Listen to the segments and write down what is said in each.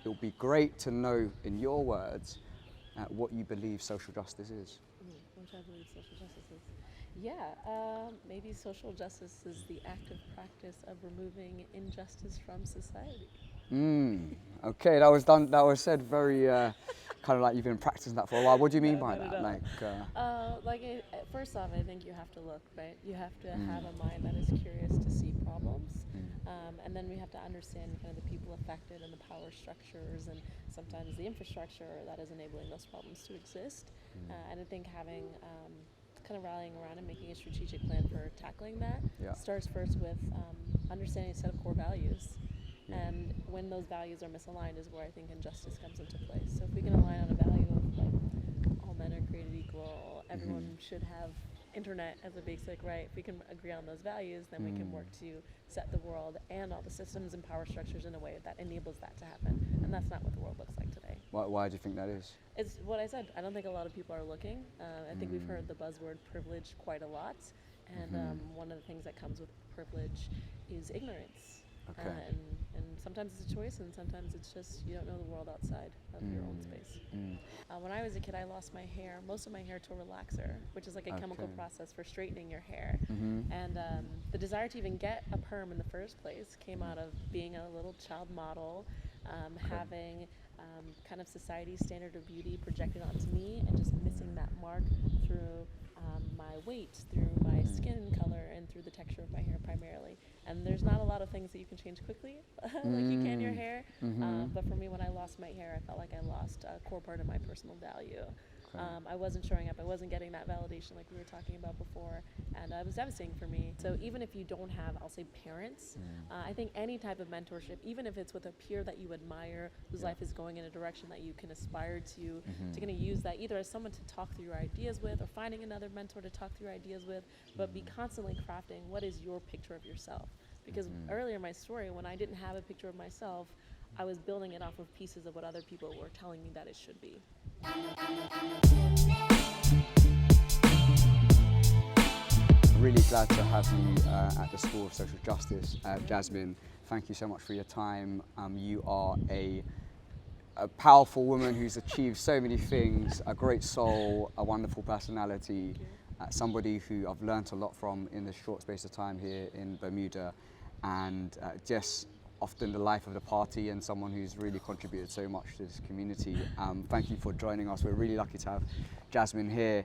It would be great to know, in your words, what you believe social justice is. What I believe social justice is. Yeah, maybe social justice is the active practice of removing injustice from society. Okay, that was done. That was said very kind of like you've been practicing that for a while. What do you mean No, by not at that? all. First off, I think you have to look, right? You have to have a mind that is curious to see problems. And then we have to understand kind of the people affected and the power structures and sometimes the infrastructure that is enabling those problems to exist. And I think having kind of rallying around and making a strategic plan for tackling that starts first with understanding a set of core values. And when those values are misaligned is where I think injustice comes into place. So if we can align on a value of like all men are created equal, everyone should have internet as a basic right, if we can agree on those values, then we can work to set the world and all the systems and power structures in a way that enables that to happen. And that's not what the world looks like today. Why do you think that is? It's what I said. I don't think a lot of people are looking. I think we've heard the buzzword privilege quite a lot. And one of the things that comes with privilege is ignorance. Okay. And sometimes it's a choice, and sometimes it's just you don't know the world outside of your own space. When I was a kid, I lost my hair, most of my hair, to a relaxer, which is like a chemical process for straightening your hair. And the desire to even get a perm in the first place came out of being a little child model, having kind of society's standard of beauty projected onto me, and just missing that mark through my weight, through my skin color, and through the texture of my hair primarily. And there's not a lot of things that you can change quickly, like you can your hair. But for me, when I lost my hair, I felt like I lost a core part of my personal value. I wasn't showing up. I wasn't getting that validation like we were talking about before. And it was devastating for me. So even if you don't have, I'll say, parents, I think any type of mentorship, even if it's with a peer that you admire, whose life is going in a direction that you can aspire to kind of use that either as someone to talk through your ideas with or finding another mentor to talk through your ideas with, but be constantly crafting what is your picture of yourself. Because earlier in my story, when I didn't have a picture of myself, I was building it off of pieces of what other people were telling me that it should be. Really glad to have you at the School of Social Justice. Jasmine, thank you so much for your time. You are a powerful woman who's achieved so many things, a great soul, a wonderful personality, somebody who I've learnt a lot from in the short space of time here in Bermuda, and just often the life of the party and someone who's really contributed so much to this community. Thank you for joining us. We're really lucky to have Jasmine here.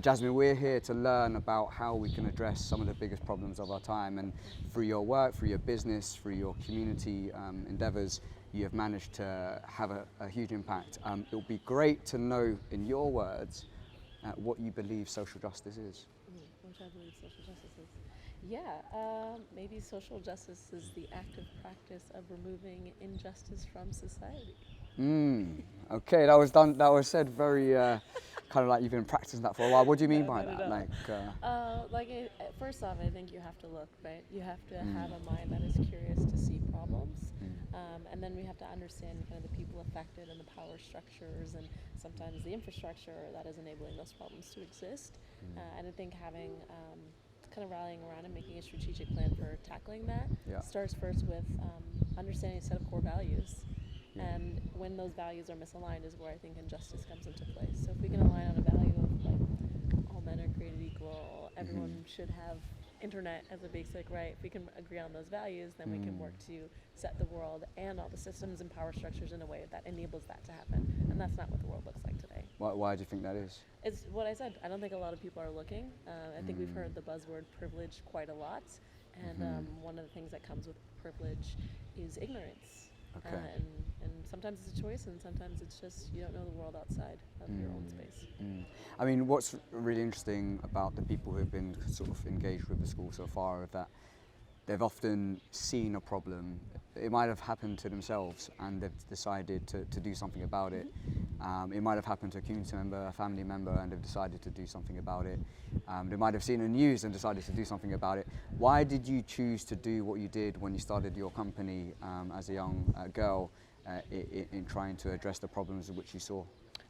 Jasmine, we're here to learn about how we can address some of the biggest problems of our time, and through your work, through your business, through your community endeavours, you have managed to have a huge impact. It would be great to know, in your words, what you believe social justice is. What I believe social justice is. Yeah, maybe social justice is the active practice of removing injustice from society. Okay, that was done. That was said very kind of like you've been practicing that for a while. What do you mean by not that? at all. First off, I think you have to look, right? You have to have a mind that is curious to see problems. And then we have to understand kind of the people affected and the power structures and sometimes the infrastructure that is enabling those problems to exist. And I think having kind of rallying around and making a strategic plan for tackling that starts first with understanding a set of core values. And when those values are misaligned is where I think injustice comes into place. So if we can align on a value of like all men are created equal, everyone should have internet as a basic right, if we can agree on those values, then we can work to set the world and all the systems and power structures in a way that enables that to happen. And that's not what the world looks like today. Why do you think that is? It's what I said. I don't think a lot of people are looking. I think we've heard the buzzword privilege quite a lot. And one of the things that comes with privilege is ignorance. Okay. And sometimes it's a choice, and sometimes it's just you don't know the world outside of your own space. I mean, what's really interesting about the people who have been sort of engaged with the school so far is that they've often seen a problem. It might have happened to themselves and they've decided to do something about it. It might have happened to a community member, a family member, and they've decided to do something about it. They might have seen the news and decided to do something about it. Why did you choose to do what you did when you started your company as a young girl in trying to address the problems which you saw?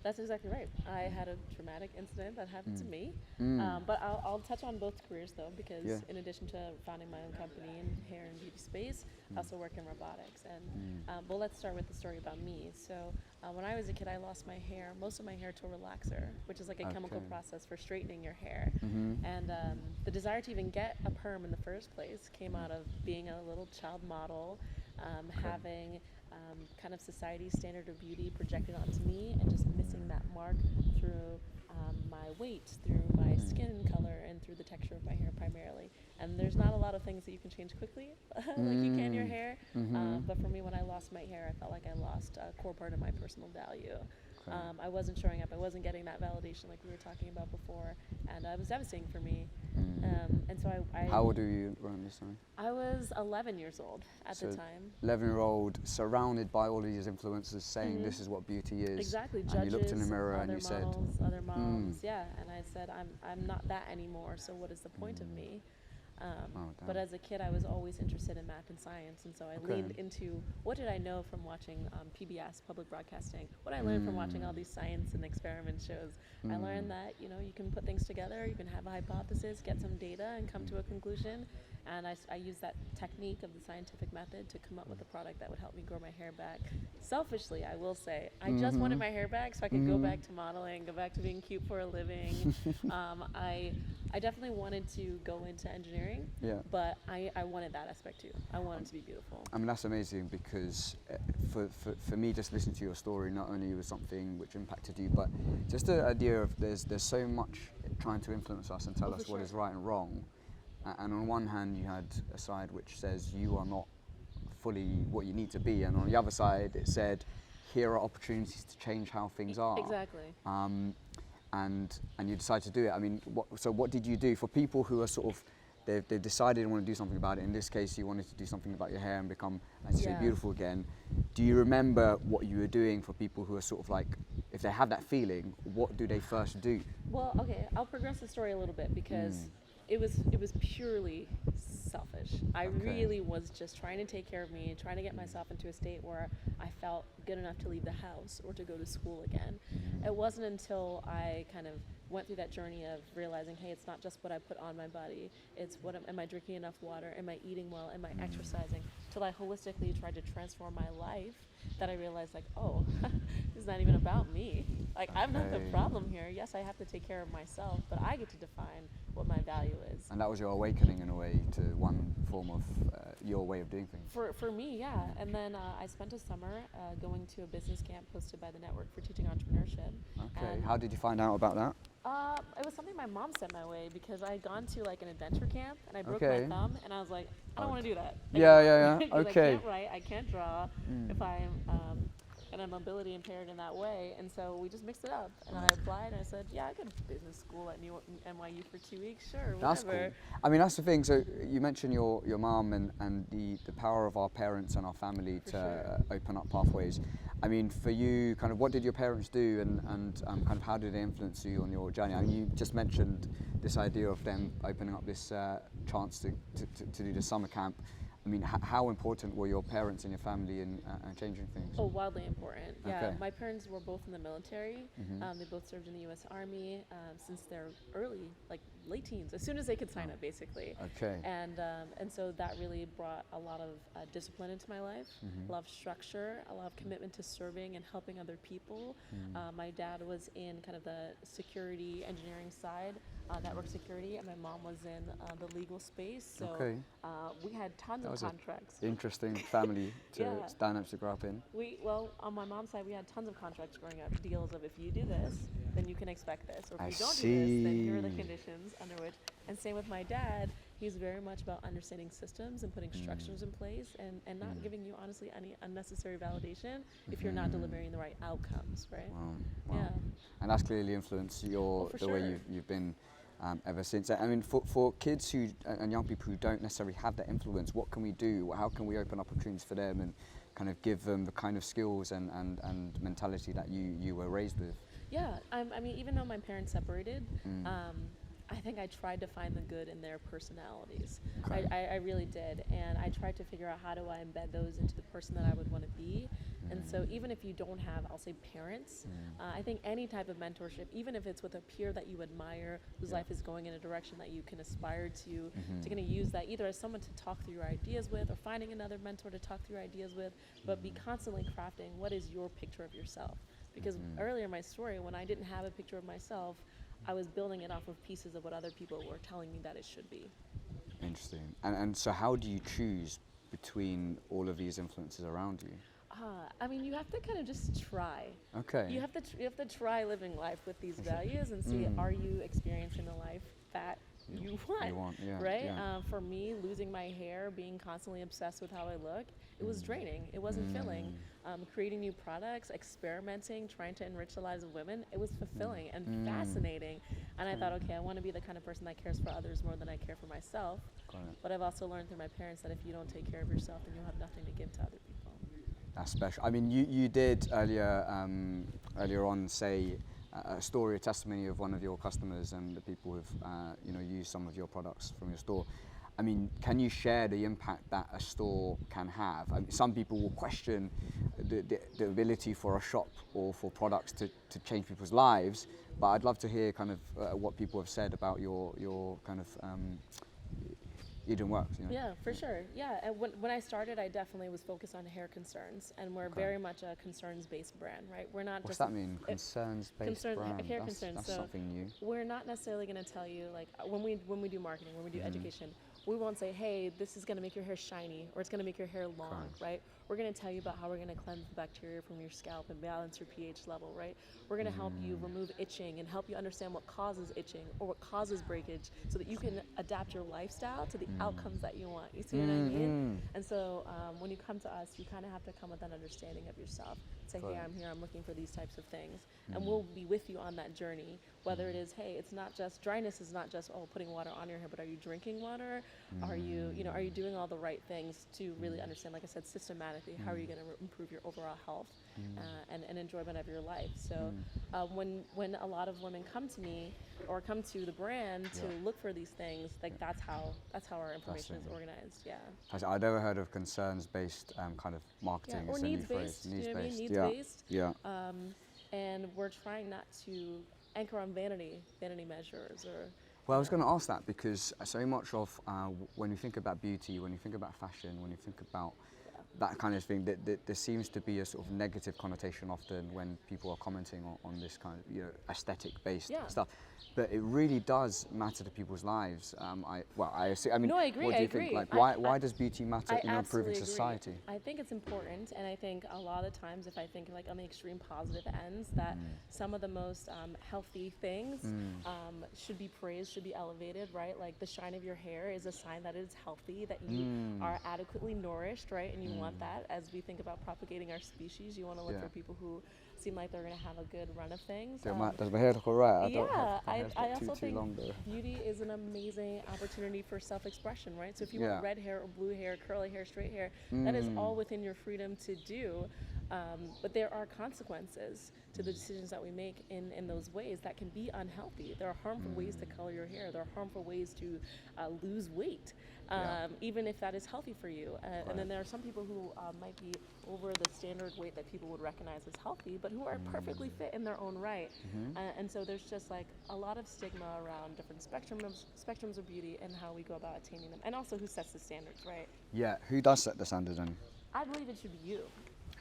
That's exactly right. I had a traumatic incident that happened to me. But I'll touch on both careers though, because Yeah. in addition to founding my own company in hair and beauty space, I also work in robotics. And well, let's start with the story about me. So when I was a kid, I lost my hair, most of my hair, to a relaxer, which is like a chemical Okay. process for straightening your hair. And the desire to even get a perm in the first place came out of being a little child model, having kind of society's standard of beauty projected onto me, and just missing that mark through my weight, through my skin color, and through the texture of my hair primarily. And there's not a lot of things that you can change quickly, like you can your hair. But for me, when I lost my hair, I felt like I lost a core part of my personal value. Okay. I wasn't showing up. I wasn't getting that validation like we were talking about before, and it was devastating for me. And so I How old are you around this time? I was 11 years old at So the time. 11-year-old, surrounded by all these influencers saying this is what beauty is. Exactly, And judges, you looked in the mirror and other you said, models, other moms, yeah. And I said, I'm not that anymore. So what is the point of me? But as a kid, I was always interested in math and science, and so I leaned into what did I know from watching PBS, public broadcasting. What I learned from watching all these science and experiment shows. I learned that you can put things together, you can have a hypothesis, get some data, and come to a conclusion. And I used that technique of the scientific method to come up with a product that would help me grow my hair back. Selfishly, I will say, I just wanted my hair back so I could go back to modeling, go back to being cute for a living. I definitely wanted to go into engineering, but I wanted that aspect too. I wanted to be beautiful. I mean, that's amazing because for me, just listening to your story, not only was something which impacted you, but just the idea of there's so much trying to influence us and tell us what is right and wrong. And on one hand, you had a side which says you are not fully what you need to be, and on the other side, it said here are opportunities to change how things are. Exactly. And you decided to do it. I mean, what did you do for people who are sort of they've decided they want to do something about it? In this case, you wanted to do something about your hair and become, as you say, beautiful again. Do you remember what you were doing for people who are sort of like, if they have that feeling, what do they first do? Well, okay, I'll progress the story a little bit because it was purely selfish. I really was just trying to take care of me, trying to get myself into a state where I felt good enough to leave the house or to go to school again. It wasn't until I kind of went through that journey of realizing, hey, it's not just what I put on my body, it's what am I drinking enough water, am I eating well, am I exercising, till I holistically tried to transform my life, that I realized like, oh, this is not even about me. Like, I'm not the problem here. Yes, I have to take care of myself, but I get to define what my value is. And that was your awakening in a way to one form of your way of doing things. For me, yeah. And then I spent a summer going to a business camp hosted by the Network for Teaching Entrepreneurship. Okay, how did you find out about that? It was something my mom sent my way because I had gone to like an adventure camp and I broke my thumb and I was like, I don't want to do that. Yeah. Okay. I can't write, I can't draw if I am and I'm mobility impaired in that way. And so we just mixed it up. And I applied and I said, yeah, I go to business school at NYU for 2 weeks, sure, whatever. That's cool. I mean, that's the thing. So you mentioned your mom and the power of our parents and our family to open up pathways. I mean, for you, kind of what did your parents do and kind of how did they influence you on your journey? I mean, you just mentioned this idea of them opening up this chance to do the summer camp. I mean, how important were your parents and your family in changing things? Oh, wildly important. Yeah, Okay. my parents were both in the military. They both served in the U.S. Army since their late teens, as soon as they could sign up, basically. Okay. And so that really brought a lot of discipline into my life, a lot of structure, a lot of commitment to serving and helping other people. My dad was in kind of the security engineering side, network security, and my mom was in the legal space. So we had tons of contracts. Interesting family dynamics to grow up in. Well, on my mom's side, we had tons of contracts growing up, deals of if you do this, then you can expect this, or if you don't do this, then here are the conditions under which. And same with my dad, he's very much about understanding systems and putting structures in place and not giving you, honestly, any unnecessary validation if you're not delivering the right outcomes, right? Wow. Yeah. And that's clearly influenced the way you've been ever since. I mean, for kids who and young people who don't necessarily have that influence, what can we do? How can we open up opportunities for them and kind of give them the kind of skills and mentality that you were raised with? Yeah, I mean, even though my parents separated, I think I tried to find the good in their personalities. I really did, and I tried to figure out how do I embed those into the person that I would want to be. And so even if you don't have, I'll say parents, I think any type of mentorship, even if it's with a peer that you admire, whose life is going in a direction that you can aspire to kind of use that either as someone to talk through your ideas with, or finding another mentor to talk through your ideas with, but be constantly crafting what is your picture of yourself. Because earlier in my story, when I didn't have a picture of myself, I was building it off of pieces of what other people were telling me that it should be. Interesting. And so how do you choose between all of these influences around you? I mean, you have to kind of just try. Okay. You have to try living life with these values and see, are you experiencing the life that you want, right? Yeah. For me, losing my hair, being constantly obsessed with how I look, it was draining. It wasn't filling. Creating new products, experimenting, trying to enrich the lives of women, it was fulfilling and fascinating. And I thought, okay, I want to be the kind of person that cares for others more than I care for myself. But I've also learned through my parents that if you don't take care of yourself, then you'll have nothing to give to other people. That's special. I mean, you did earlier on say a story, a testimony of one of your customers and the people who've used some of your products from your store. I mean, can you share the impact that a store can have? I mean, some people will question the ability for a shop or for products to change people's lives, but I'd love to hear kind of what people have said about your kind of Eden Works. Yeah, for sure. Yeah, and when I started, I definitely was focused on hair concerns, and we're very much a concerns-based brand, right? We're not What's just that mean? Concerns-based brand. Hair concerns. That's so something new. We're not necessarily going to tell you, like when we do marketing, when we do education, we won't say, hey, this is going to make your hair shiny or it's going to make your hair long, right? We're going to tell you about how we're going to cleanse the bacteria from your scalp and balance your pH level, right? We're going to help you remove itching and help you understand what causes itching or what causes breakage so that you can adapt your lifestyle to the outcomes that you want. You see what I mean? And so when you come to us, you kind of have to come with an understanding of yourself. Say, hey, I'm here, I'm looking for these types of things. And we'll be with you on that journey, whether it is, hey, it's not just, dryness is not just, putting water on your hair, but are you drinking water? Are you doing all the right things to really understand, like I said, systematically, how are you going to improve your overall health and enjoyment of your life? So when a lot of women come to me or come to the brand to look for these things, like that's how our information is organized. Yeah. I've never heard of concerns-based kind of marketing. Or needs-based. Needs-based. Yeah. And we're trying not to anchor on vanity measures or. Well, I was going to ask that because so much of when you think about beauty, when you think about fashion, when you think about that kind of thing, that there seems to be a sort of negative connotation often when people are commenting on this kind of aesthetic-based stuff. But it really does matter to people's lives. I mean, no, I agree. What do you think? Like, why does beauty matter in improving society? I think it's important, and I think a lot of times, if I think like on the extreme positive ends, that some of the most healthy things should be praised, should be elevated, right? Like the shine of your hair is a sign that it's healthy, that you are adequately nourished, right? And you want that as we think about propagating our species. You want to look for people who seem like they're going to have a good run of things. Does my hair look alright? I also think beauty is an amazing opportunity for self-expression, right? So if you want red hair or blue hair, curly hair, straight hair, that is all within your freedom to do. But there are consequences to the decisions that we make in those ways that can be unhealthy. There are harmful ways to color your hair. There are harmful ways to lose weight, even if that is healthy for you. And then there are some people who might be over the standard weight that people would recognize as healthy, but who are perfectly fit in their own right. And so there's just like a lot of stigma around different spectrums of beauty and how we go about attaining them, and also who sets the standards, right? Yeah, who does set the standards then? I believe it should be you.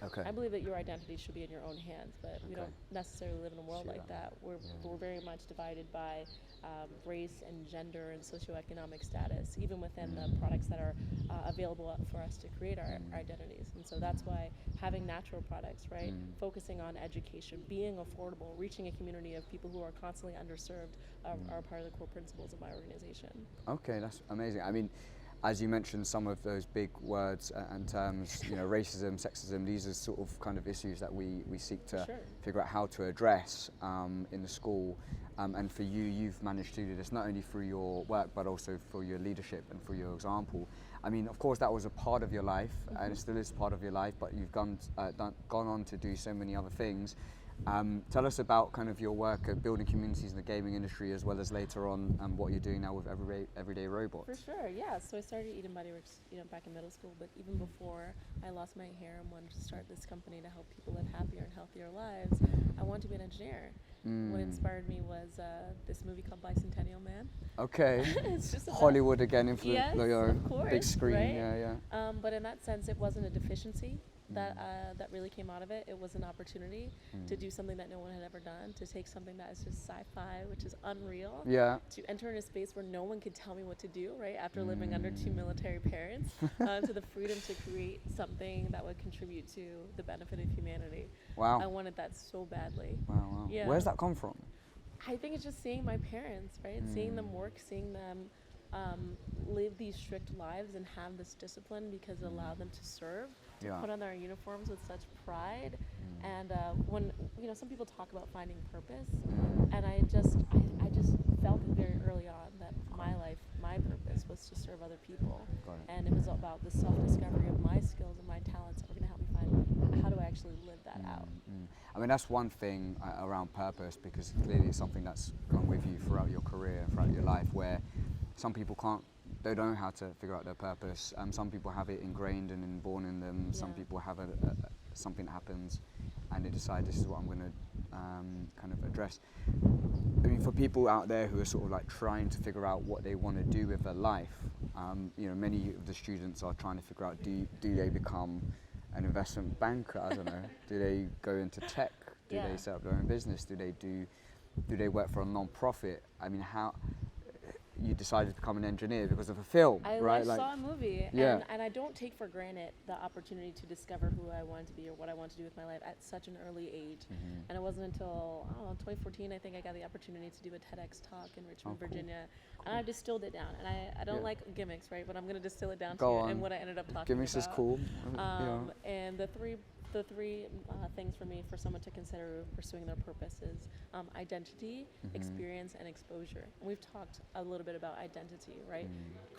Okay. I believe that your identity should be in your own hands, but we don't necessarily live in a world like that. We're very much divided by race and gender and socioeconomic status, even within the products that are available for us to create our identities. And so that's why having natural products, right, focusing on education, being affordable, reaching a community of people who are constantly underserved are part of the core principles of my organization. Okay, that's amazing. I mean, as you mentioned, some of those big words and terms, racism, sexism, these are sort of kind of issues that we seek to figure out how to address in the school. And for you, you've managed to do this not only through your work, but also for your leadership and for your example. I mean, of course, that was a part of your life, and it still is part of your life. But you've gone on to do so many other things. Tell us about kind of your work at building communities in the gaming industry, as well as later on what you're doing now with Everyday Robots. For sure, yeah. So I started eating BodyWorks, back in middle school. But even before I lost my hair and wanted to start this company to help people live happier and healthier lives, I wanted to be an engineer. What inspired me was this movie called Bicentennial Man. Okay. It's just Hollywood again, influence, yes, of course, big screen. right? Yeah. But in that sense, it wasn't a deficiency that really came out of it. It was an opportunity to do something that no one had ever done, to take something that is just sci-fi, which is unreal, to enter in a space where no one could tell me what to do, right? After living under two military parents, to the freedom to create something that would contribute to the benefit of humanity. Wow. I wanted that so badly. Wow. Yeah. Where's that come from? I think it's just seeing my parents, right? Seeing them work, seeing them live these strict lives and have this discipline because it allowed them to serve, to put on their uniforms with such pride. And when some people talk about finding purpose, and I just felt it very early on that my life, my purpose was to serve other people, and it was about the self-discovery of my skills and my talents that were going to help me find how do I actually live that out. I mean, that's one thing around purpose, because clearly it's something that's gone with you throughout your career, throughout your life, where some people they don't know how to figure out their purpose. Some people have it ingrained and inborn in them. Some people have something that happens and they decide this is what I'm going to kind of address. I mean, for people out there who are sort of like trying to figure out what they want to do with their life, many of the students are trying to figure out, do they become an investment banker? I don't know. Do they go into tech? Do they set up their own business? Do they work for a non-profit? I mean, how you decided to become an engineer because of a film, right? I saw a movie, and I don't take for granted the opportunity to discover who I wanted to be or what I wanted to do with my life at such an early age. And it wasn't until 2014, I think, I got the opportunity to do a TEDx talk in Richmond, Virginia, and I distilled it down. And I don't like gimmicks, right? But I'm going to distill it down to you and what I ended up talking gimmicks about. Gimmicks is cool. And the three things for me for someone to consider pursuing their purpose is identity, experience, and exposure. And we've talked a little bit about identity, right?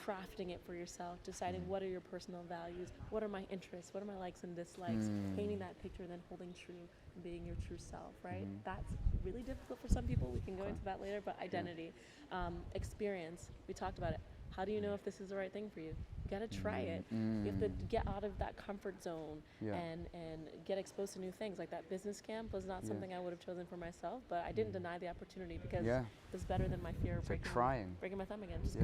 Crafting it for yourself, deciding what are your personal values, what are my interests, what are my likes and dislikes, painting that picture, then holding true and being your true self, right? That's really difficult for some people. We can go into that later, but identity, experience, we talked about it. How do you know if this is the right thing for you? You gotta try it. You have to get out of that comfort zone and get exposed to new things. Like that business camp was not something I would have chosen for myself, but I didn't deny the opportunity because it was better than my fear of breaking my thumb again. Just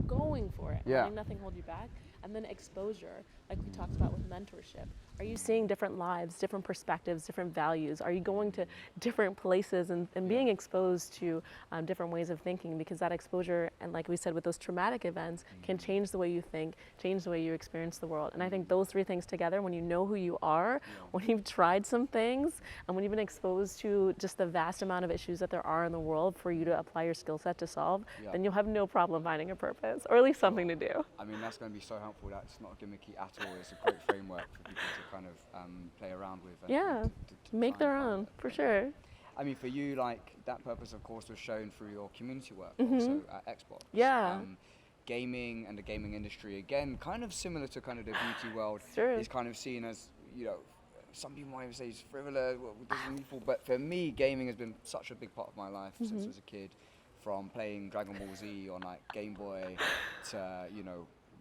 going for it. Letting nothing hold you back. And then exposure, like we talked about with mentorship. Are you seeing different lives, different perspectives, different values? Are you going to different places and being exposed to different ways of thinking? Because that exposure, and like we said with those traumatic events, can change the way you think, change the way you experience the world. And I think those three things together, when you know who you are, when you've tried some things, and when you've been exposed to just the vast amount of issues that there are in the world for you to apply your skill set to solve, then you'll have no problem finding a purpose, or at least something to do. I mean, that's going to be so helpful. That's not gimmicky at all. It's a great framework for people to kind of play around with. And to make their own, for sure. I mean, for you, like, that purpose, of course, was shown through your community work, also at Xbox. Gaming and the gaming industry, again, kind of similar to kind of the beauty world, is kind of seen as, some people might even say it's frivolous, but for me, gaming has been such a big part of my life since I was a kid, from playing Dragon Ball Z on like Game Boy to,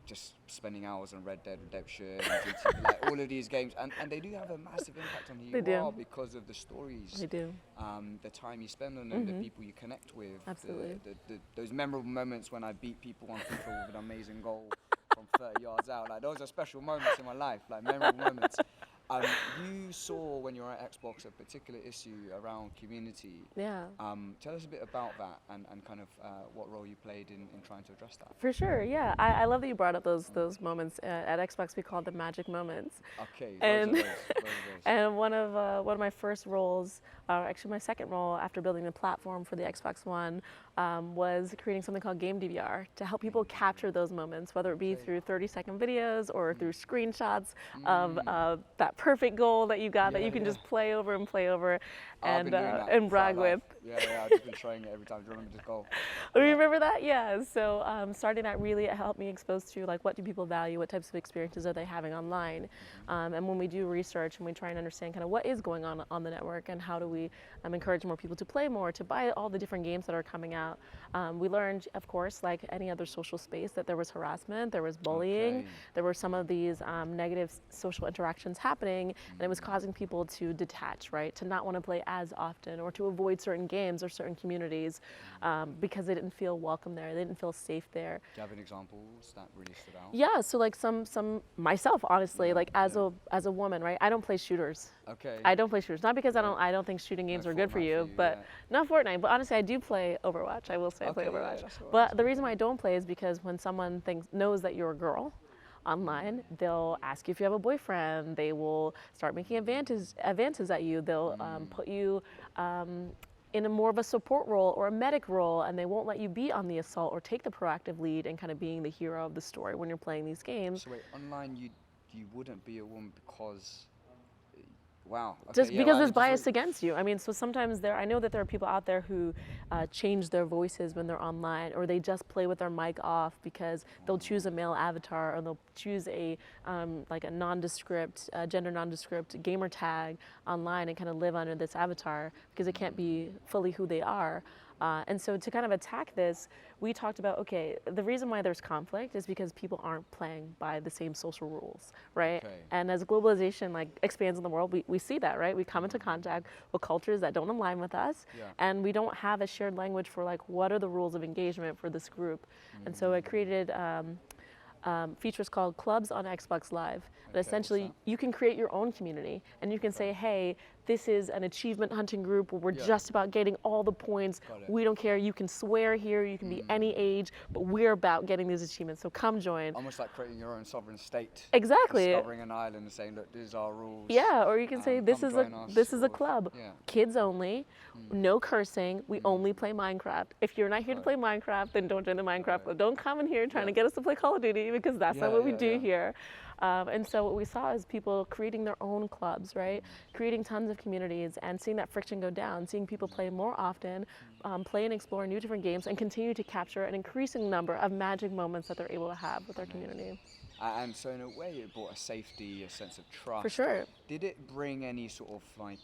just spending hours on Red Dead Redemption, and GTA, like all of these games, and they do have a massive impact on who you are because of the stories, the time you spend on them, the people you connect with, those memorable moments when I beat people on FIFA with an amazing goal from 30 yards out. Like, those are special moments in my life, like memorable moments. You saw when you were at Xbox a particular issue around community. Tell us a bit about that and kind of what role you played in trying to address that. For sure, I love that you brought up those moments. At Xbox, we call them magic moments. Okay, and and one of my first roles, actually my second role after building the platform for the Xbox One, was creating something called Game DVR to help people capture those moments, whether it be through 30-second videos or through screenshots of that perfect goal that you got that Yeah, you can yeah. just play over and play over I've been doing that and brag throughout life. with. Yeah, I've just been showing it every time. Do you remember this goal? Remember that? Yeah. So starting that really helped me expose to like what do people value, what types of experiences are they having online, and when we do research and we try and understand kind of what is going on the network and how do we encourage more people to play more, to buy all the different games that are coming out. We learned, of course, like any other social space, that there was harassment, there was bullying, Okay. there were some of these negative social interactions happening, and it was causing people to detach, right? To not want to play as often or to avoid certain games or certain communities because they didn't feel welcome there, they didn't feel safe there. Do you have any examples that really stood out? Yeah, so like some myself, honestly, Yeah, like as a woman, right? I don't play shooters. Okay. I don't play shooters, not because Yeah. I don't think shooting games No are good for Fortnite you, but not Fortnite. But honestly, I do play Overwatch. I will say I play Okay, yeah, Overwatch. that's all right, But that's the good. reason why I don't play is because when someone knows that you're a girl online, they'll ask you if you have a boyfriend. They will start making advances at you. They'll put you in a more of a support role or a medic role, and they won't let you be on the assault or take the proactive lead and kind of being the hero of the story when you're playing these games. So wait, online you wouldn't be a woman because, wow. Okay, Just yeah, because well, there's bias against you. I mean, so sometimes I know that there are people out there who change their voices when they're online, or they just play with their mic off because they'll choose a male avatar, or they'll choose a like a nondescript, gender nondescript gamer tag online and kind of live under this avatar because it can't be fully who they are. And so to kind of attack this, we talked about, okay, the reason why there's conflict is because people aren't playing by the same social rules, right? Okay. And as globalization like expands in the world, we see that, right? We come into contact with cultures that don't align with us, Yeah. and we don't have a shared language for like, what are the rules of engagement for this group? And so it created features called Clubs on Xbox Live. And Okay, what's essentially, that? you can create your own community, and you can say, hey, this is an achievement hunting group where we're Yeah. just about getting all the points. Got it. We don't care. You can swear here. You can be any age, but we're about getting these achievements. So come join. Almost like creating your own sovereign state. Exactly. Discovering an island and saying, look, these are our rules. Yeah, or you can say this come is a join us, this is a or- club, yeah. kids only, no cursing. We only play Minecraft. If you're not here to play Minecraft, then don't join the Minecraft club. Don't come in here trying to get us to play Call of Duty because that's not what we do here. And so what we saw is people creating their own clubs, right? Creating tons of communities and seeing that friction go down, seeing people play more often, play and explore new different games, and continue to capture an increasing number of magic moments that they're able to have with their community. And so in a way it brought a safety, a sense of trust. For sure. Did it bring any sort of like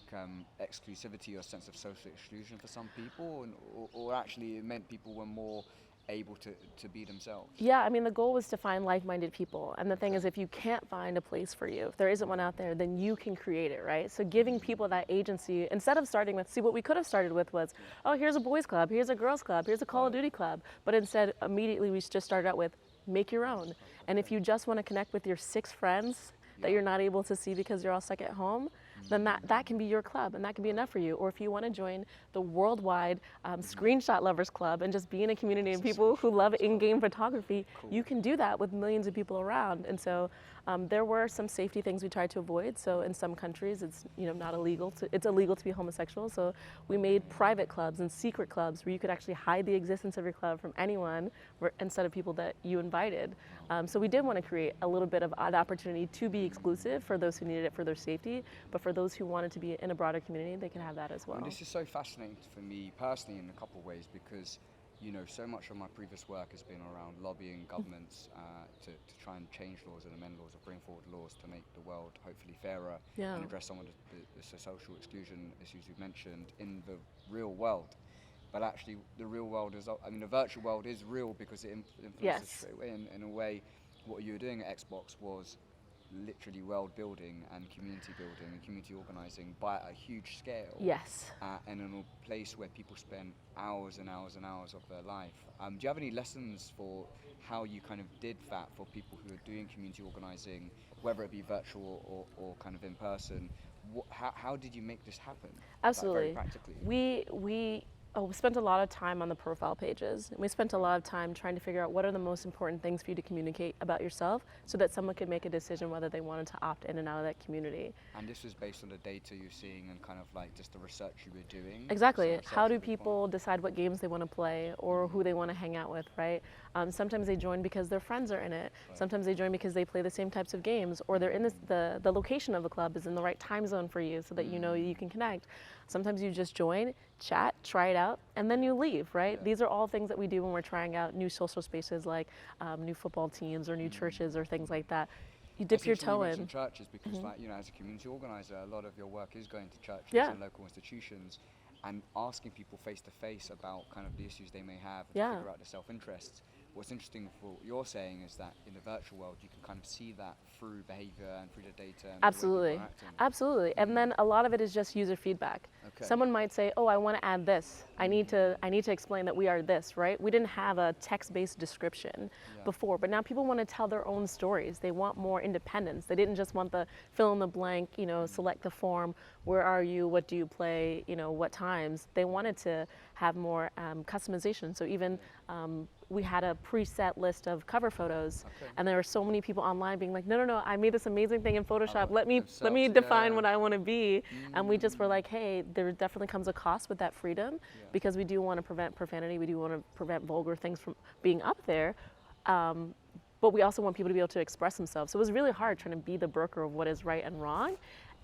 exclusivity or sense of social exclusion for some people, or actually it meant people were more able to be themselves? Yeah, I mean, the goal was to find like-minded people. And the thing is, if you can't find a place for you, if there isn't one out there, then you can create it, right? So giving people that agency, instead of starting with, see, what we could have started with was, oh, here's a boys club, here's a girls club, here's a Call of Duty club. But instead, immediately we just started out with, make your own. And if you just want to connect with your 6 friends that you're not able to see because you're all stuck at home, then that can be your club, and that can be enough for you. Or if you want to join the worldwide screenshot lovers club and just be in a community of people who love in-game photography, you can do that with millions of people around. And so there were some safety things we tried to avoid. So in some countries, it's not illegal. It's illegal to be homosexual. So we made private clubs and secret clubs where you could actually hide the existence of your club from anyone instead of people that you invited. So we did want to create a little bit of an opportunity to be exclusive for those who needed it for their safety, but for those who wanted to be in a broader community, they can have that as well. And this is so fascinating for me personally in a couple of ways, because so much of my previous work has been around lobbying governments to try and change laws and amend laws or bring forward laws to make the world hopefully fairer and address some of the social exclusion issues you've mentioned in the real world. But actually, the real world the virtual world is real because it influences straight away. In a way, what you were doing at Xbox was literally world building and community building and community organizing by a huge scale. Yes. And in a place where people spend hours and hours and hours of their life. Do you have any lessons for how you kind of did that for people who are doing community organizing, whether it be virtual or kind of in person? How did you make this happen? Absolutely. Like, very practically. We Oh, we spent a lot of time on the profile pages. And we spent a lot of time trying to figure out what are the most important things for you to communicate about yourself so that someone could make a decision whether they wanted to opt in and out of that community. And this was based on the data you're seeing and kind of like just the research you were doing? Exactly. So How research do is a big people part. decide what games they want to play or who they want to hang out with, right? Sometimes they join because their friends are in it. Right. Sometimes they join because they play the same types of games, or they're in the location of the club is in the right time zone for you so that you know you can connect. Sometimes you just join, chat, try it out, and then you leave, right? Yeah. These are all things that we do when we're trying out new social spaces like new football teams or new churches or things like that. You dip It's your interesting you toe mentioned in. churches because, like, you know, as a community organizer, a lot of your work is going to churches Yeah. and local institutions and asking people face to face about kind of the issues they may have and Yeah. to figure out their self-interests. What's interesting for what you're saying is that in the virtual world, you can kind of see that through behavior and through the data. And Absolutely. The way people are acting. Absolutely. And then a lot of it is just user feedback. Okay. Someone might say, "Oh, I want to add this. I need to explain that we are this," right? We didn't have a text-based description before, but now people want to tell their own stories. They want more independence. They didn't just want the fill in the blank, you know, select the form, where are you, what do you play, you know, what times. They wanted to have more customization. So even we had a preset list of cover photos, and there were so many people online being like, no, I made this amazing thing in Photoshop. Let me define what I want to be. And we just were like, hey, there definitely comes a cost with that freedom, because we do want to prevent profanity. We do want to prevent vulgar things from being up there. But we also want people to be able to express themselves. So it was really hard trying to be the broker of what is right and wrong,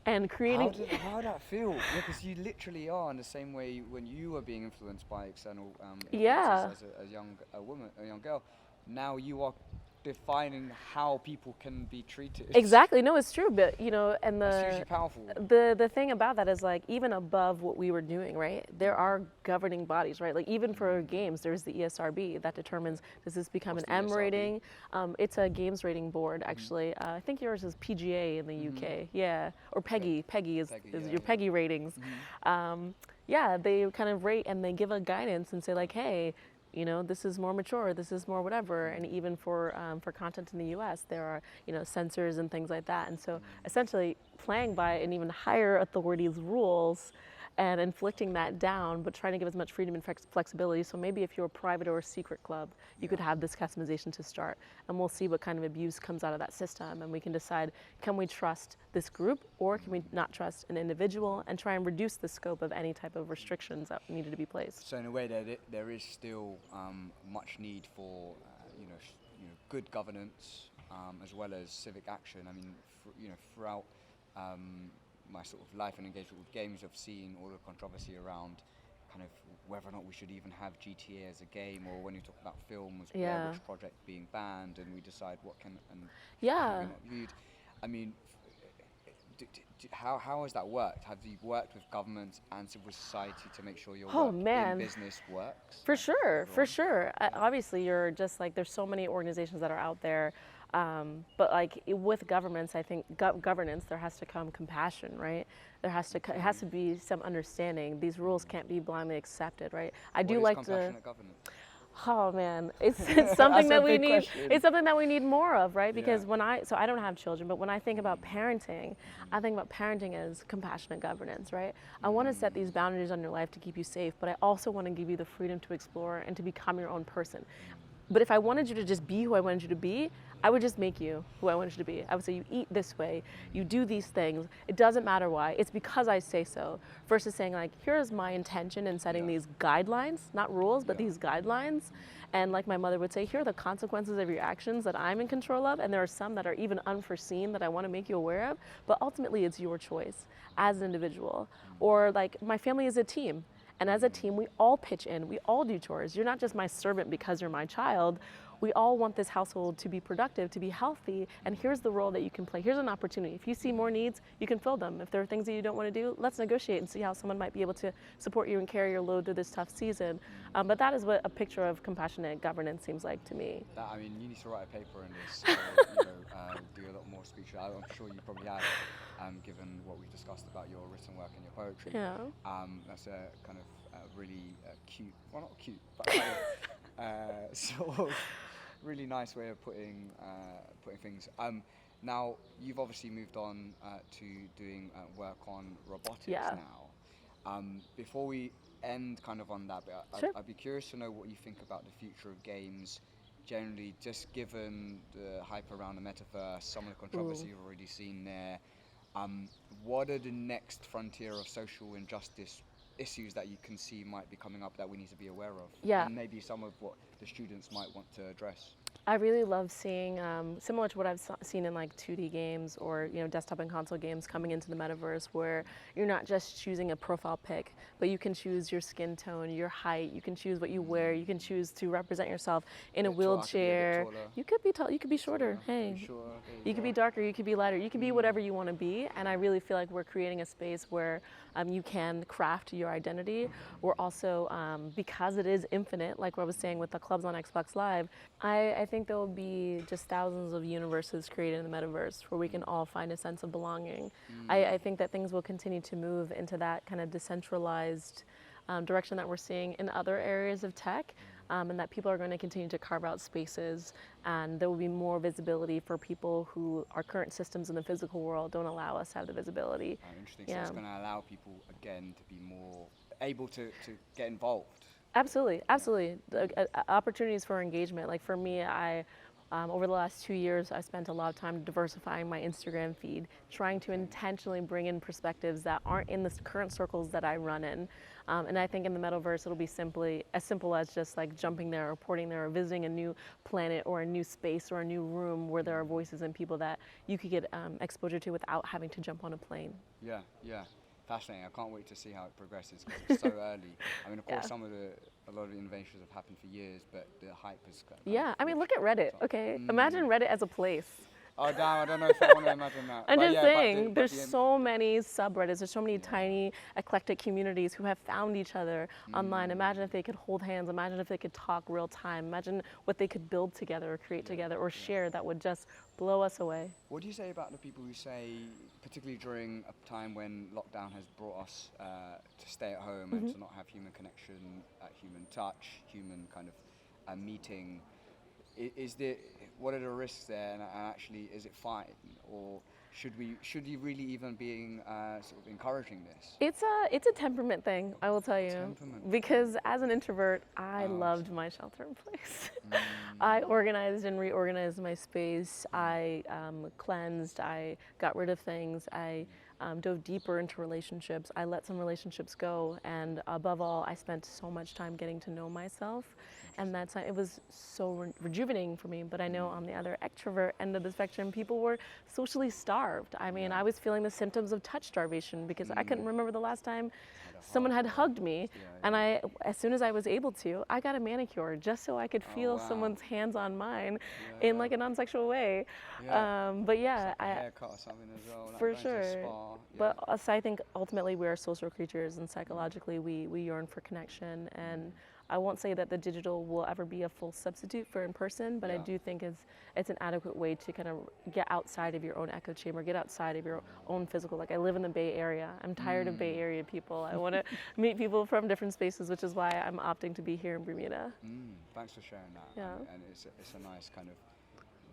and creating. How did that feel? Because you literally are in the same way when you were being influenced by external Yeah. influences as a young girl. Now you are defining how people can be treated. Exactly. No, it's true. But you know, and That's hugely powerful. the thing about that is, like, even above what we were doing, right? There are governing bodies, right? Like even for games, there's the ESRB that determines, does this become What's an M the ESRB? rating? It's a games rating board, actually. I think yours is PGA in the UK. Yeah, or PEGI. PEGI is your PEGI ratings. Yeah, they kind of rate and they give a guidance and say like, hey, you know, this is more mature, this is more whatever. And even for content in the US, there are, you know, censors and things like that. And so essentially playing by an even higher authority's rules and inflicting that down, but trying to give as much freedom and flexibility. So maybe if you're a private or a secret club, you could have this customization to start, and we'll see what kind of abuse comes out of that system, and we can decide, can we trust this group or can we not trust an individual, and try and reduce the scope of any type of restrictions that needed to be placed. So in a way, there is still much need for good governance as well as civic action. I mean, throughout my sort of life and engagement with games, I've seen all the controversy around kind of whether or not we should even have GTA as a game, or when you talk about films, Blair Witch Project being banned, and we decide what can and should be not viewed. I mean, how has that worked? Have you worked with governments and civil society to make sure your work in business works? For sure, for sure. Obviously, you're just like, there's so many organizations that are out there, but like with governments, I think governance, there has to come compassion, right? There has to it has to be some understanding. These rules can't be blindly accepted, right? I do like to. Compassionate governance? Oh man, it's something that we need. Question. It's something that we need more of, right? Because I don't have children, but when I think about parenting, I think about parenting as compassionate governance, right? I want to set these boundaries on your life to keep you safe, but I also want to give you the freedom to explore and to become your own person. But if I wanted you to just be who I wanted you to be, I would just make you who I wanted you to be. I would say, you eat this way, you do these things, it doesn't matter why, it's because I say so, versus saying like, here's my intention in setting these guidelines, not rules, but these guidelines. And like my mother would say, here are the consequences of your actions that I'm in control of, and there are some that are even unforeseen that I want to make you aware of, but ultimately it's your choice as an individual. Or like, my family is a team. And as a team, we all pitch in, we all do chores. You're not just my servant because you're my child. We all want this household to be productive, to be healthy, and here's the role that you can play. Here's an opportunity. If you see more needs, you can fill them. If there are things that you don't want to do, let's negotiate and see how someone might be able to support you and carry your load through this tough season. But that is what a picture of compassionate governance seems like to me. I mean, you need to write a paper in this, do a lot more speech. I'm sure you probably have, given what we've discussed about your written work and your poetry. Yeah. That's a kind of really cute, well not cute, but kind of, sort of really nice way of putting things. Now, you've obviously moved on to doing work on robotics now. Before we end kind of on that, but Sure. I'd be curious to know what you think about the future of games generally, just given the hype around the metaverse, some of the controversy you've already seen there. What are the next frontier of social injustice issues that you can see might be coming up that we need to be aware of? Yeah. And maybe some of what the students might want to address. I really love seeing, similar to what I've seen in like 2D games or desktop and console games coming into the metaverse, where you're not just choosing a profile pic, but you can choose your skin tone, your height, you can choose what you wear, you can choose to represent yourself in a wheelchair. You could be tall, you could be shorter. Hey, you could be darker, you could be lighter, you could be whatever you want to be. And I really feel like we're creating a space where you can craft your identity. We're also, because it is infinite, like what I was saying with the clubs on Xbox Live, I think there will be just thousands of universes created in the metaverse where we can all find a sense of belonging. I think that things will continue to move into that kind of decentralized direction that we're seeing in other areas of tech, and that people are going to continue to carve out spaces, and there will be more visibility for people who our current systems in the physical world don't allow us to have the visibility. Interesting. So it's going to allow people, again, to be more able to get involved. Absolutely, absolutely. Opportunities for engagement. Like for me, over the last 2 years, I spent a lot of time diversifying my Instagram feed, trying to intentionally bring in perspectives that aren't in the current circles that I run in. And I think in the metaverse, it'll be as simple as just like jumping there, reporting there, or visiting a new planet or a new space or a new room where there are voices and people that you could get exposure to without having to jump on a plane. Yeah, yeah. Fascinating. I can't wait to see how it progresses because it's so early. I mean, of course, a lot of the innovations have happened for years, but the hype has. Yeah, I mean, look at Reddit. Okay, imagine Reddit as a place. Oh damn! I don't know if I want to imagine that. I'm just saying, there's so many subreddits, there's so many tiny eclectic communities who have found each other online. Imagine if they could hold hands, imagine if they could talk real time, imagine what they could build together or create together or share that would just blow us away. What do you say about the people who say, particularly during a time when lockdown has brought us to stay at home and to not have human connection, human touch, human kind of meeting? What are the risks there, and actually, is it fine, or should you really even be sort of encouraging this? It's a temperament thing, I will tell you. Because as an introvert, I loved my shelter in place. I organized and reorganized my space. I cleansed. I got rid of things. I dove deeper into relationships. I let some relationships go, and above all, I spent so much time getting to know myself, and it was so rejuvenating for me. But I know on the other extrovert end of the spectrum, people were socially starved. I mean, I was feeling the symptoms of touch starvation because I couldn't remember the last time someone had hugged me, and as soon as I was able to, I got a manicure just so I could feel someone's hands on mine in like a non-sexual way. But yeah, like a haircut or something as well. For sure. But I think ultimately we are social creatures, and psychologically we yearn for connection. And I won't say that the digital will ever be a full substitute for in person, but I do think it's an adequate way to kind of get outside of your own echo chamber, get outside of your own physical. Like I live in the Bay Area. I'm tired of Bay Area people. I want to meet people from different spaces, which is why I'm opting to be here in Bermuda. Thanks for sharing that. Yeah. And it's a nice kind of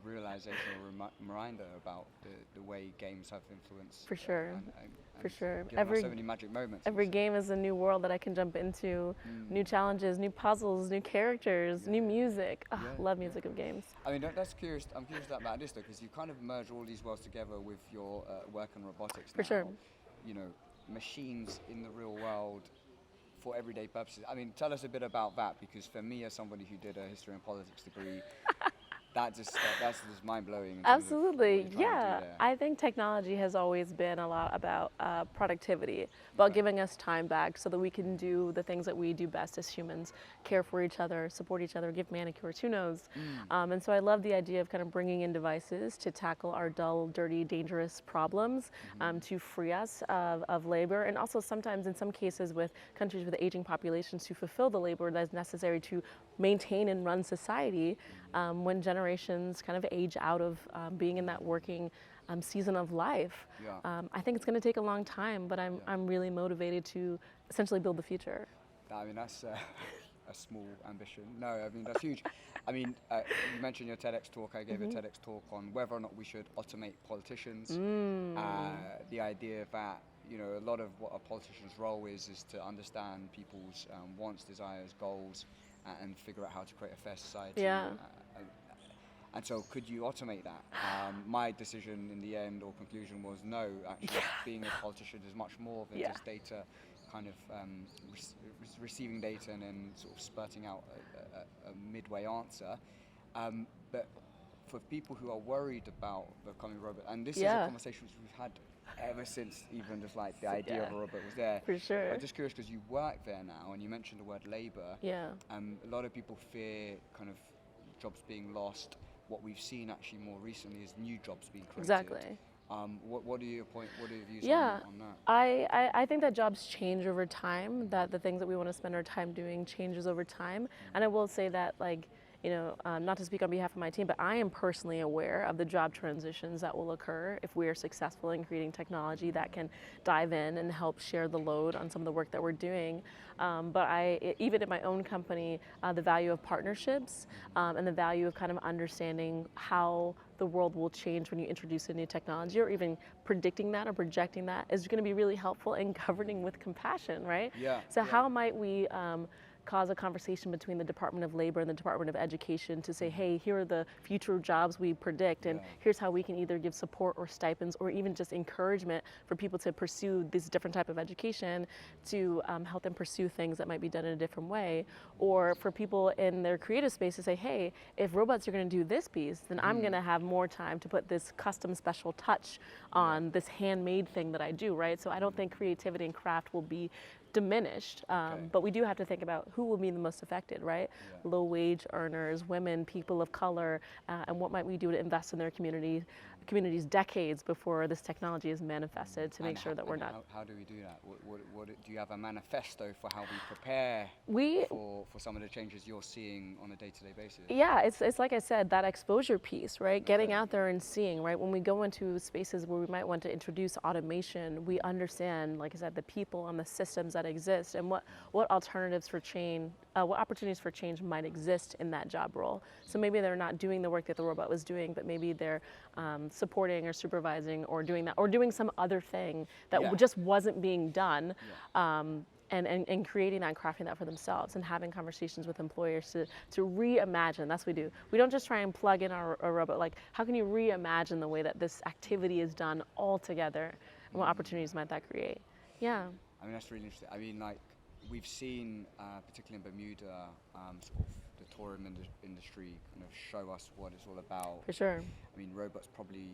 realization or reminder about the way games have influenced. For sure. For sure. So many magic moments. Every game is a new world that I can jump into, new challenges, new puzzles, new characters, new music. Love music of games. I mean, that's curious. I'm curious about this though, because you kind of merge all these worlds together with your work in robotics. For sure. You know, machines in the real world for everyday purposes. I mean, tell us a bit about that, because for me, as somebody who did a history and politics degree, that's just mind-blowing. Absolutely, yeah. I think technology has always been a lot about productivity, about giving us time back so that we can do the things that we do best as humans, care for each other, support each other, give manicures, who knows. And so I love the idea of kind of bringing in devices to tackle our dull, dirty, dangerous problems, to free us of labor, and also sometimes in some cases with countries with aging populations to fulfill the labor that is necessary to maintain and run society when generations kind of age out of being in that working season of life. I think it's going to take a long time, but I'm really motivated to essentially build the future. I mean, that's a small ambition. No, I mean, that's huge. I mean, you mentioned your TEDx talk. I gave a TEDx talk on whether or not we should automate politicians. The idea that, you know, a lot of what a politician's role is to understand people's wants, desires, goals, and figure out how to create a fair society. Yeah. And so could you automate that? My decision in the end or conclusion was no, actually being a politician is much more than just data, kind of receiving data and then sort of spurting out a midway answer. But for people who are worried about becoming a robot, and this is a conversation which we've had ever since even just like the idea of a robot was there. For sure. I'm just curious because you work there now and you mentioned the word labor. Yeah. A lot of people fear kind of jobs being lost. What we've seen actually more recently is new jobs being created. Exactly. What are your views Yeah, on that? I think that jobs change over time, that the things that we want to spend our time doing changes over time. And I will say that, like, you know, not to speak on behalf of my team, but I am personally aware of the job transitions that will occur if we are successful in creating technology that can dive in and help share the load on some of the work that we're doing. But even in my own company, the value of partnerships and the value of kind of understanding how the world will change when you introduce a new technology, or even predicting that or projecting that, is going to be really helpful in governing with compassion, right? Yeah. So how might we cause a conversation between the Department of Labor and the Department of Education to say, hey, here are the future jobs we predict, and here's how we can either give support or stipends or even just encouragement for people to pursue this different type of education, to help them pursue things that might be done in a different way, or for people in their creative space to say, hey, if robots are going to do this piece, then I'm going to have more time to put this custom special touch on this handmade thing that I do, right? So I don't think creativity and craft will be diminished, but we do have to think about who will be the most affected, right? Low wage earners, women, people of color, and what might we do to invest in their communities decades before this technology is manifested, to make sure that we're not. How do we do that? What do you have a manifesto for how we prepare for some of the changes you're seeing on a day-to-day basis? Yeah, it's like I said, that exposure piece, right? Getting out there and seeing, right? When we go into spaces where we might want to introduce automation, we understand, like I said, the people and the systems that exist, and what alternatives for change, what opportunities for change might exist in that job role. So maybe they're not doing the work that the robot was doing, but maybe they're supporting or supervising or doing that, or doing some other thing that just wasn't being done. And creating that and crafting that for themselves, and having conversations with employers to reimagine. That's what we do. We don't just try and plug in our robot. Like, how can you reimagine the way that this activity is done all together, and what opportunities might that create? Yeah. I mean, that's really interesting. I mean, like, we've seen, particularly in Bermuda, sort of the tourism industry kind of show us what it's all about. For sure. I mean, robots probably,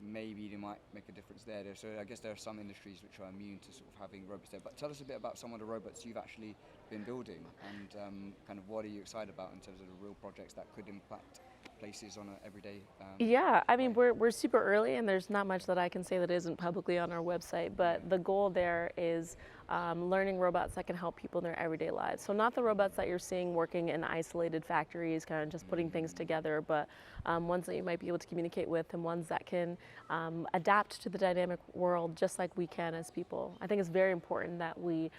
maybe they might make a difference there. So I guess there are some industries which are immune to sort of having robots there. But tell us a bit about some of the robots you've actually been building, and kind of what are you excited about in terms of the real projects that could impact places on an everyday yeah, I mean, we're super early, and there's not much that I can say that isn't publicly on our website, but the goal there is learning robots that can help people in their everyday lives. So not the robots that you're seeing working in isolated factories, kind of just putting things together, but ones that you might be able to communicate with, and ones that can adapt to the dynamic world just like we can as people. I think it's very important that we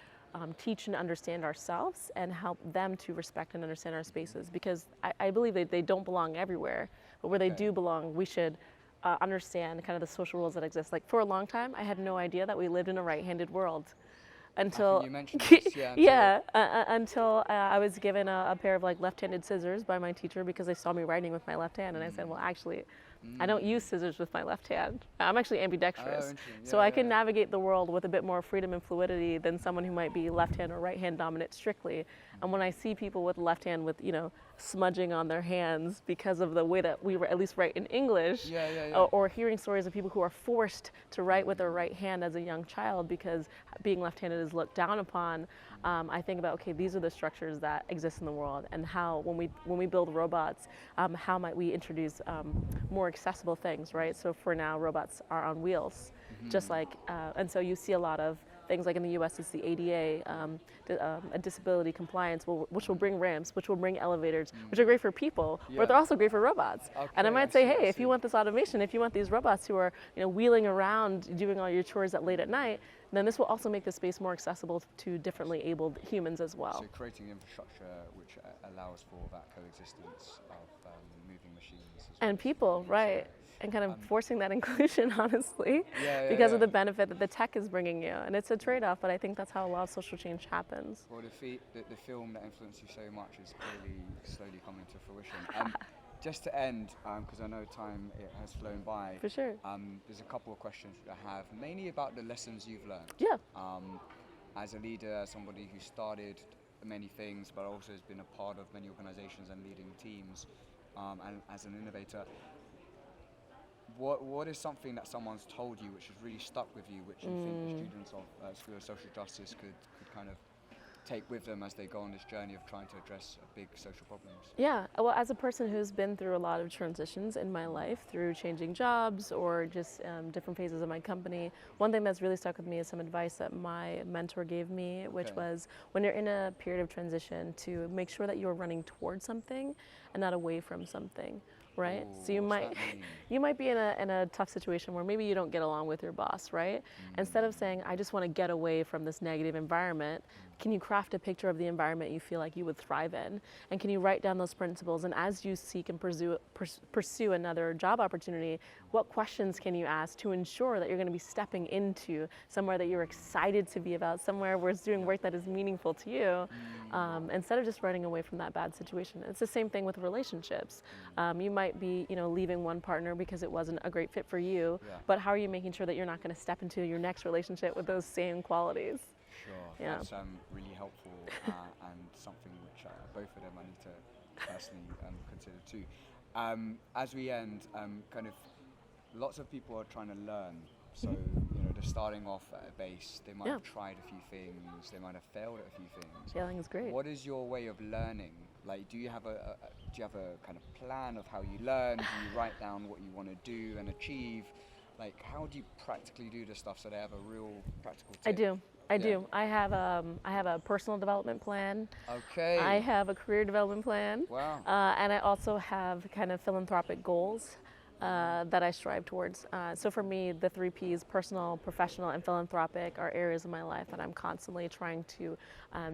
teach and understand ourselves and help them to respect and understand our spaces, because I believe they don't belong everywhere, but where they do belong, we should understand kind of the social rules that exist. Like, for a long time, I had no idea that we lived in a right-handed world. Until you mentioned this, until I was given a pair of like left-handed scissors by my teacher, because they saw me writing with my left hand, and I said, well, actually, I don't use scissors with my left hand. I'm actually ambidextrous, so I can navigate the world with a bit more freedom and fluidity than someone who might be left hand or right hand dominant strictly. And when I see people with left hand with, you know, smudging on their hands because of the way that we at least write in English, or hearing stories of people who are forced to write with their right hand as a young child because being left-handed is looked down upon, I think about, okay, these are the structures that exist in the world, and how when we build robots, how might we introduce more accessible things, right? So for now, robots are on wheels, just like, and so you see a lot of things like in the U.S. it's the ADA, a disability compliance, which will bring ramps, which will bring elevators, which are great for people, but they're also great for robots. Okay, and I might say, hey, if you want this automation, if you want these robots who are, you know, wheeling around doing all your chores at late at night, then this will also make the space more accessible to differently abled humans as well. So creating infrastructure which allows for that coexistence of moving machines. And people, right. and kind of forcing that inclusion, honestly, because of the benefit that the tech is bringing you. And it's a trade-off, but I think that's how a lot of social change happens. Well, the film that influenced you so much is clearly slowly coming to fruition. Just to end, because I know time it has flown by. For sure. There's a couple of questions that I have, mainly about the lessons you've learned. Yeah. As a leader, somebody who started many things, but also has been a part of many organizations and leading teams, and as an innovator, what is something that someone's told you which has really stuck with you, which you think the students of School of Social Justice could kind of take with them as they go on this journey of trying to address big social problems? Yeah, well, as a person who's been through a lot of transitions in my life, through changing jobs or just different phases of my company, one thing that's really stuck with me is some advice that my mentor gave me, which was when you're in a period of transition, to make sure that you're running towards something and not away from something. Right? Ooh, so you might be in a tough situation where maybe you don't get along with your boss, right? Instead of saying, I just want to get away from this negative environment, can you craft a picture of the environment you feel like you would thrive in? And can you write down those principles? And as you seek and pursue another job opportunity, what questions can you ask to ensure that you're going to be stepping into somewhere that you're excited to be about, somewhere where it's doing work that is meaningful to you, instead of just running away from that bad situation? It's the same thing with relationships. You might be, leaving one partner because it wasn't a great fit for you, but how are you making sure that you're not going to step into your next relationship with those same qualities? Sure, that's really helpful and something which both of them I need to personally consider too. As we end, kind of lots of people are trying to learn. So, they're starting off at a base, they might have tried a few things, they might have failed at a few things. Failing is great. What is your way of learning? Like, do you have a kind of plan of how you learn? Do you write down what you want to do and achieve? Like, how do you practically do this stuff so they have a real practical tip? I do. I have a personal development plan. Okay. I have a career development plan. Wow. And I also have kind of philanthropic goals that I strive towards. So for me, the 3 Ps, personal, professional, and philanthropic, are areas of my life that I'm constantly trying to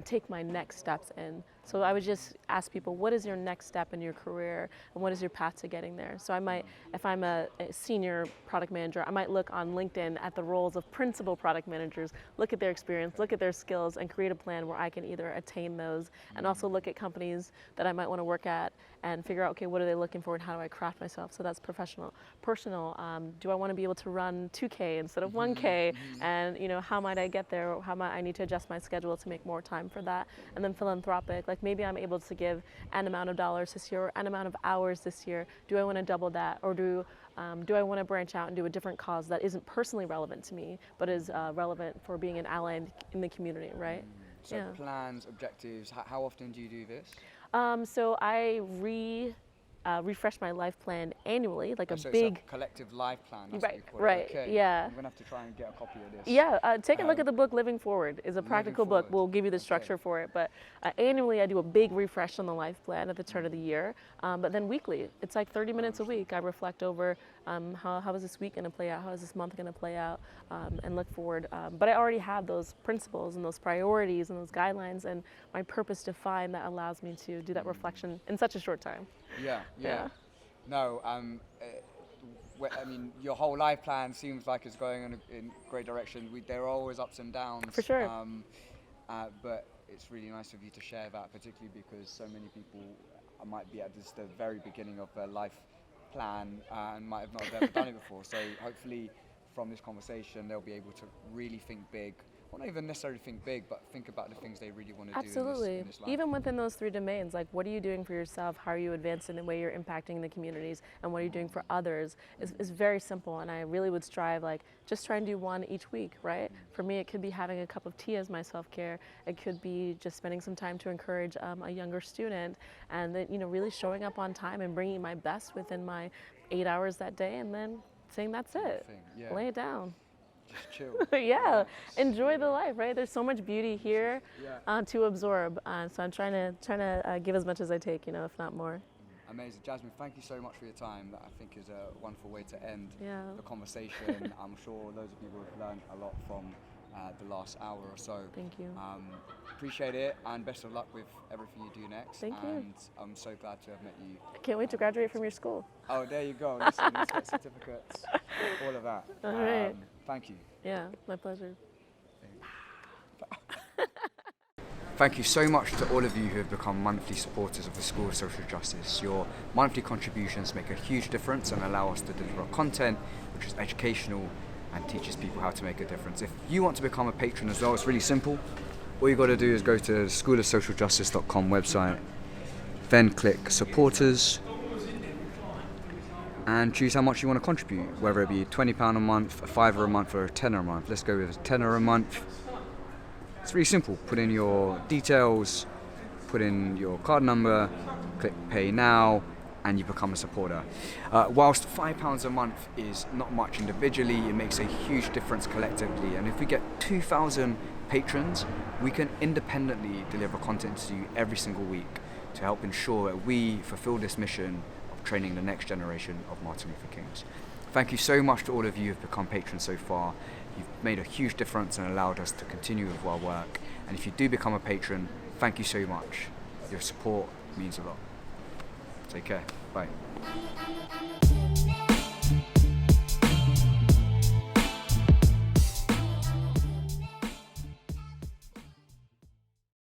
take my next steps in. So I would just ask people, what is your next step in your career, and what is your path to getting there? So I might, if I'm a senior product manager, I might look on LinkedIn at the roles of principal product managers, look at their experience, look at their skills, and create a plan where I can either attain those, and also look at companies that I might want to work at and figure out, okay, what are they looking for and how do I craft myself? So that's professional. Personal, do I want to be able to run 2K instead of 1K? And how might I get there? How might I need to adjust my schedule to make more time for that? And then philanthropic, like maybe I'm able to give an amount of dollars this year or an amount of hours this year. Do I want to double that, or do I want to branch out and do a different cause that isn't personally relevant to me but is relevant for being an ally in the community, right? So plans, objectives, how often do you do this? So I refresh my life plan annually, like So big it's a collective life plan. That's right, what you call it. right, Okay. yeah. I'm gonna have to try and get a copy of this. Yeah, take a look at the book Living Forward. It's a practical book. Forward. We'll give you the structure for it. But annually, I do a big refresh on the life plan at the turn of the year. But then weekly, it's like 30 minutes a week. I reflect over how is this week going to play out? How is this month going to play out? And look forward. But I already have those principles and those priorities and those guidelines and my purpose defined that allows me to do that reflection in such a short time. Yeah. No, I mean, your whole life plan seems like it's going in a great direction. There are always ups and downs. For sure. But it's really nice of you to share that, particularly because so many people might be at the very beginning of their life plan and might have not ever done it before. So hopefully from this conversation, they'll be able to really think big. Well, not even necessarily think big, but think about the things they really want to do in this life. Even within those 3 domains, like what are you doing for yourself? How are you advancing the way you're impacting the communities? And what are you doing for others? Is very simple. And I really would strive, like, just try and do one each week, right? For me, it could be having a cup of tea as my self-care. It could be just spending some time to encourage a younger student. And then, really showing up on time and bringing my best within my 8 hours that day. And then saying, that's it. Lay it down. Just chill. Enjoy the life, right? There's so much beauty here to absorb. So I'm trying to give as much as I take, if not more. Amazing. Jasmine, thank you so much for your time. That I think is a wonderful way to end the conversation. I'm sure loads of people have learned a lot from the last hour or so. Thank you. appreciate it, and best of luck with everything you do next. Thank you. And I'm so glad to have met you. I can't wait to graduate from your school. Oh, there you go. Listen, let's get certificates, all of that. All right. Thank you. Yeah, my pleasure. Thank you so much to all of you who have become monthly supporters of the School of Social Justice. Your monthly contributions make a huge difference and allow us to deliver content which is educational and teaches people how to make a difference. If you want to become a patron as well, it's really simple. All you got to do is go to the schoolofsocialjustice.com website, then click supporters, and choose how much you want to contribute, whether it be £20 a month, a £5 a month, or a £10 a month. Let's go with a £10 a month. It's really simple. Put in your details, put in your card number, click pay now, and you become a supporter. Whilst £5 a month is not much individually, it makes a huge difference collectively. And if we get 2,000 patrons, we can independently deliver content to you every single week to help ensure that we fulfill this mission of training the next generation of Martin Luther Kings. Thank you so much to all of you who have become patrons so far. You've made a huge difference and allowed us to continue with our work. And if you do become a patron, thank you so much. Your support means a lot. Take care. Bye.